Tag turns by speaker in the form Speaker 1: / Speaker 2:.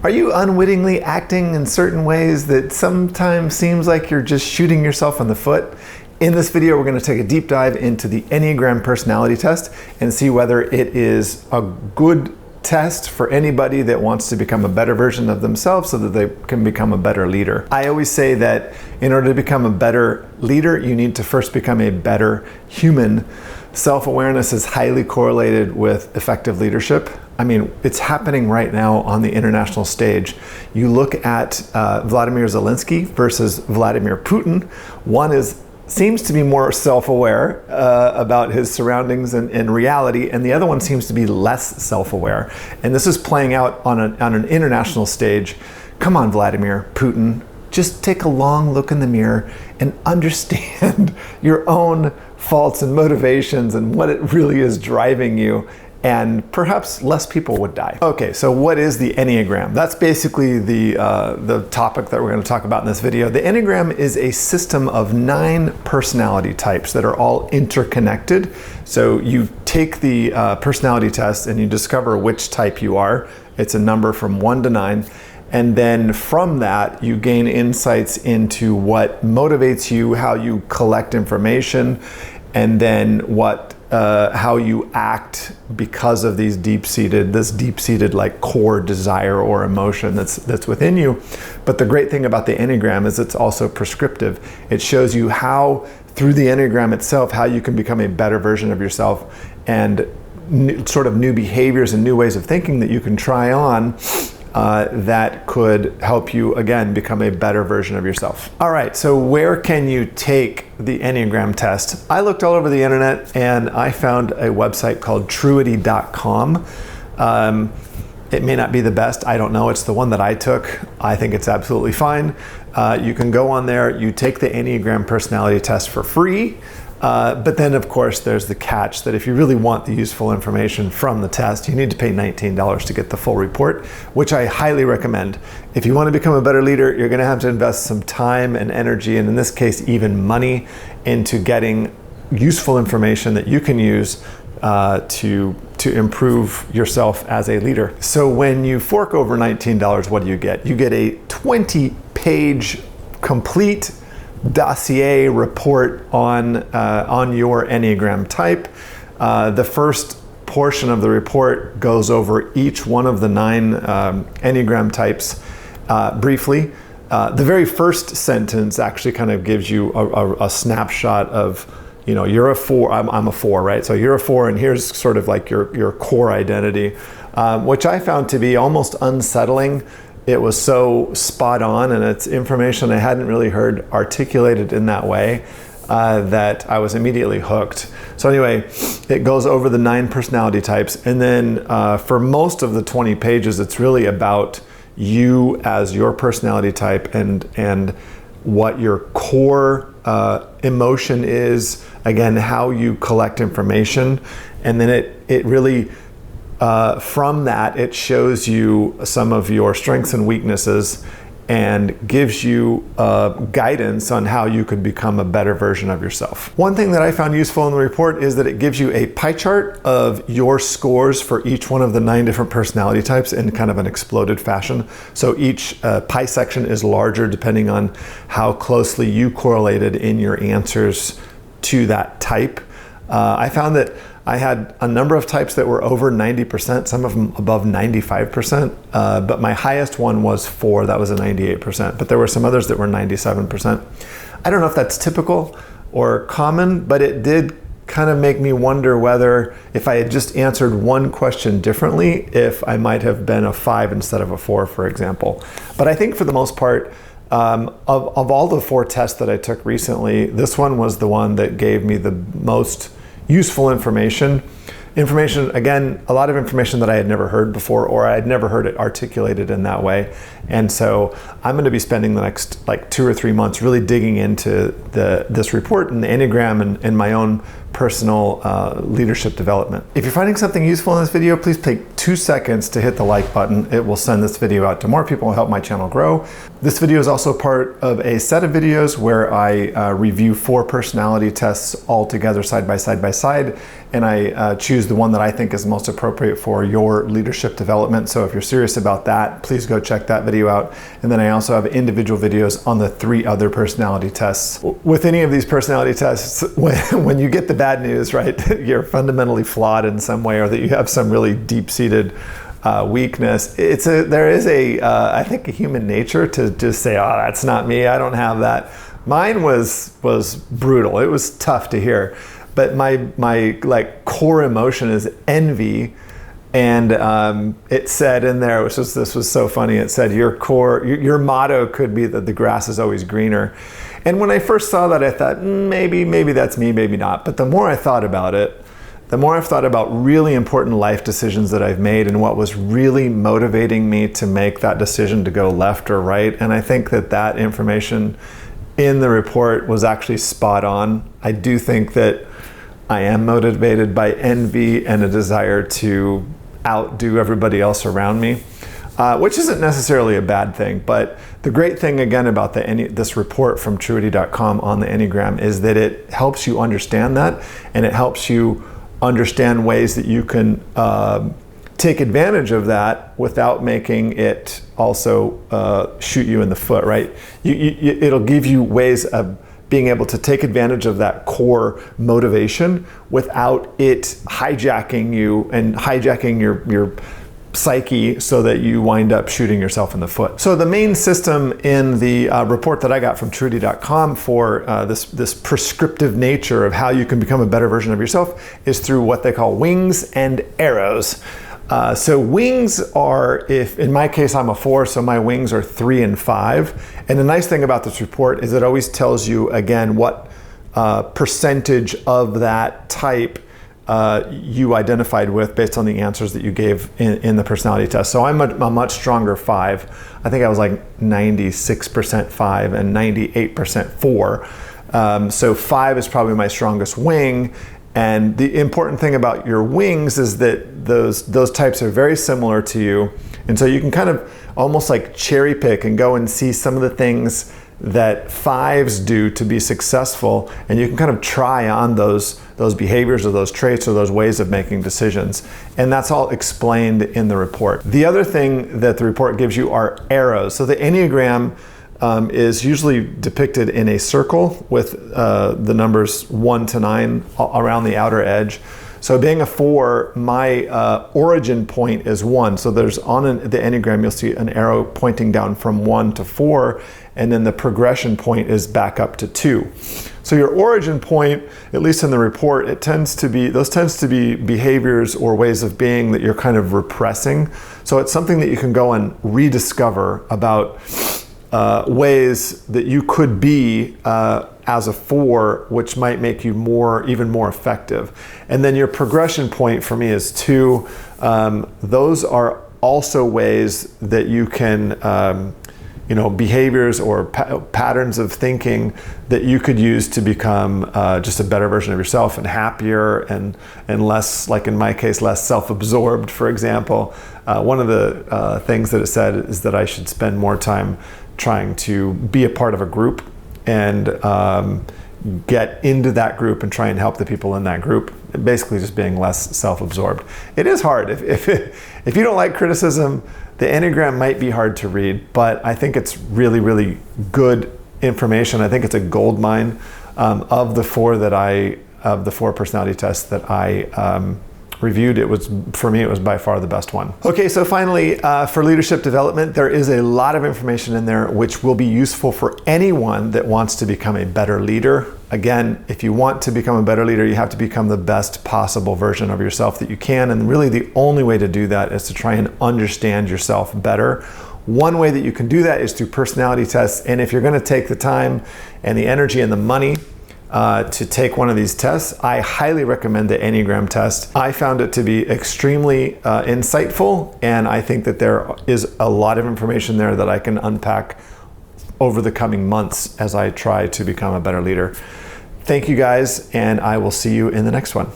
Speaker 1: Are you unwittingly acting in certain ways that sometimes seems like you're just shooting yourself in the foot? In this video, we're going to take a deep dive into the Enneagram Personality Test and see whether it is a good test for anybody that wants to become a better version of themselves so that they can become a better leader. I always say that in order to become a better leader, you need to first become a better human. Self-awareness is highly correlated with effective leadership. I mean, it's happening right now on the international stage. You look at Vladimir Zelensky versus Vladimir Putin. One seems to be more self-aware about his surroundings and reality, and the other one seems to be less self-aware. And this is playing out on an international stage. Come on, Vladimir Putin, just take a long look in the mirror and understand your own faults and motivations and what it really is driving you, and perhaps less people would die. Okay, so what is the Enneagram? That's basically the topic that we're going to talk about in this video. The Enneagram is a system of 9 personality types that are all interconnected. So you take the personality test and you discover which type you are. It's a number from 1 to 9. And then from that, you gain insights into what motivates you, how you collect information, and then how you act because of this deep-seated like core desire or emotion that's within you. But the great thing about the Enneagram is it's also prescriptive. It shows you how, through the Enneagram itself, how you can become a better version of yourself, and sort of new behaviors and new ways of thinking that you can try on that could help you, again, become a better version of yourself. All right, so where can you take the Enneagram test? I looked all over the internet and I found a website called truity.com. It may not be the best, I don't know. It's the one that I took. I think it's absolutely fine. You can go on there, you take the Enneagram Personality Test for free. But then, of course, there's the catch that if you really want the useful information from the test, you need to pay $19 to get the full report, which I highly recommend. If you want to become a better leader, you're going to have to invest some time and energy, and in this case, even money, into getting useful information that you can use to improve yourself as a leader. So when you fork over $19, what do you get? You get a 20-page complete dossier report on your Enneagram type. The first portion of the report goes over each one of the 9 Enneagram types briefly. The very first sentence actually kind of gives you a snapshot of, you're a 4, I'm a 4, right? So you're a 4, and here's sort of like your core identity, which I found to be almost unsettling. It was so spot on, and it's information I hadn't really heard articulated in that way that I was immediately hooked. So anyway, it goes over the 9 personality types, and then for most of the 20 pages, it's really about you as your personality type and what your core emotion is, again, how you collect information, and then it really from that, it shows you some of your strengths and weaknesses and gives you guidance on how you could become a better version of yourself. One thing that I found useful in the report is that it gives you a pie chart of your scores for each one of the 9 different personality types in kind of an exploded fashion. So each pie section is larger depending on how closely you correlated in your answers to that type. I found that I had a number of types that were over 90%, some of them above 95%, but my highest one was 4, that was a 98%, but there were some others that were 97%. I don't know if that's typical or common, but it did kind of make me wonder whether if I had just answered one question differently, if I might have been a 5 instead of a 4, for example. But I think for the most part, of all the 4 tests that I took recently, this one was the one that gave me the most useful information, again, a lot of information that I had never heard before, or I had never heard it articulated in that way. And so I'm going to be spending the next 2 or 3 months really digging into this report and the Enneagram and my own personal leadership development. If you're finding something useful in this video, please take 2 seconds to hit the like button. It will send this video out to more people and help my channel grow. This video is also part of a set of videos where I review 4 personality tests all together side by side, and I choose the one that I think is most appropriate for your leadership development. So if you're serious about that, please go check that video out. And then I also have individual videos on the 3 other personality tests. With any of these personality tests, when you get the bad news, right, you're fundamentally flawed in some way, or that you have some really deep-seated weakness, there is I think a human nature to just say, oh, that's not me, I don't have that. Mine was brutal. It was tough to hear. But my like core emotion is envy, and it said in there, this was so funny. It said your motto could be that the grass is always greener. And when I first saw that, I thought maybe that's me, maybe not. But the more I thought about it, the more I've thought about really important life decisions that I've made and what was really motivating me to make that decision to go left or right. And I think that information in the report was actually spot on. I do think that I am motivated by envy and a desire to outdo everybody else around me, which isn't necessarily a bad thing. But the great thing, again, about this report from Truity.com on the Enneagram is that it helps you understand that, and it helps you understand ways that you can take advantage of that without making it also shoot you in the foot, right? It'll give you ways of being able to take advantage of that core motivation without it hijacking you and hijacking your psyche so that you wind up shooting yourself in the foot. So the main system in the report that I got from Truity.com for this prescriptive nature of how you can become a better version of yourself is through what they call wings and arrows. So wings are, if in my case I'm a 4, so my wings are 3 and 5. And the nice thing about this report is it always tells you again what percentage of that type you identified with based on the answers that you gave in the personality test. So I'm a much stronger 5. I think I was like 96% 5 and 98% 4. So 5 is probably my strongest wing. And the important thing about your wings is that those types are very similar to you. And so you can kind of almost like cherry pick and go and see some of the things that 5s do to be successful. And you can kind of try on those behaviors or those traits or those ways of making decisions. And that's all explained in the report. The other thing that the report gives you are arrows. So the Enneagram is usually depicted in a circle with the numbers 1 to 9 around the outer edge. So being a 4, my origin point is 1. So there's the Enneagram, you'll see an arrow pointing down from 1 to 4, and then the progression point is back up to 2. So your origin point, at least in the report, those tends to be behaviors or ways of being that you're kind of repressing. So it's something that you can go and rediscover about ways that you could be as a 4, which might make you even more effective. And then your progression point for me is 2. Those are also ways that you can, behaviors or patterns of thinking that you could use to become just a better version of yourself and happier and less, like in my case, less self-absorbed, for example. One of the things that it said is that I should spend more time trying to be a part of a group and get into that group and try and help the people in that group, basically just being less self-absorbed. It is hard. If you don't like criticism, the Enneagram might be hard to read, but I think it's really, really good information. I think it's a gold mine of the 4 personality tests that I reviewed. For me, it was by far the best one. Okay, so finally, for leadership development, there is a lot of information in there which will be useful for anyone that wants to become a better leader. Again, if you want to become a better leader, you have to become the best possible version of yourself that you can. And really the only way to do that is to try and understand yourself better. One way that you can do that is through personality tests. And if you're going to take the time and the energy and the money to take one of these tests, I highly recommend the Enneagram test. I found it to be extremely insightful, and I think that there is a lot of information there that I can unpack over the coming months as I try to become a better leader. Thank you guys, and I will see you in the next one.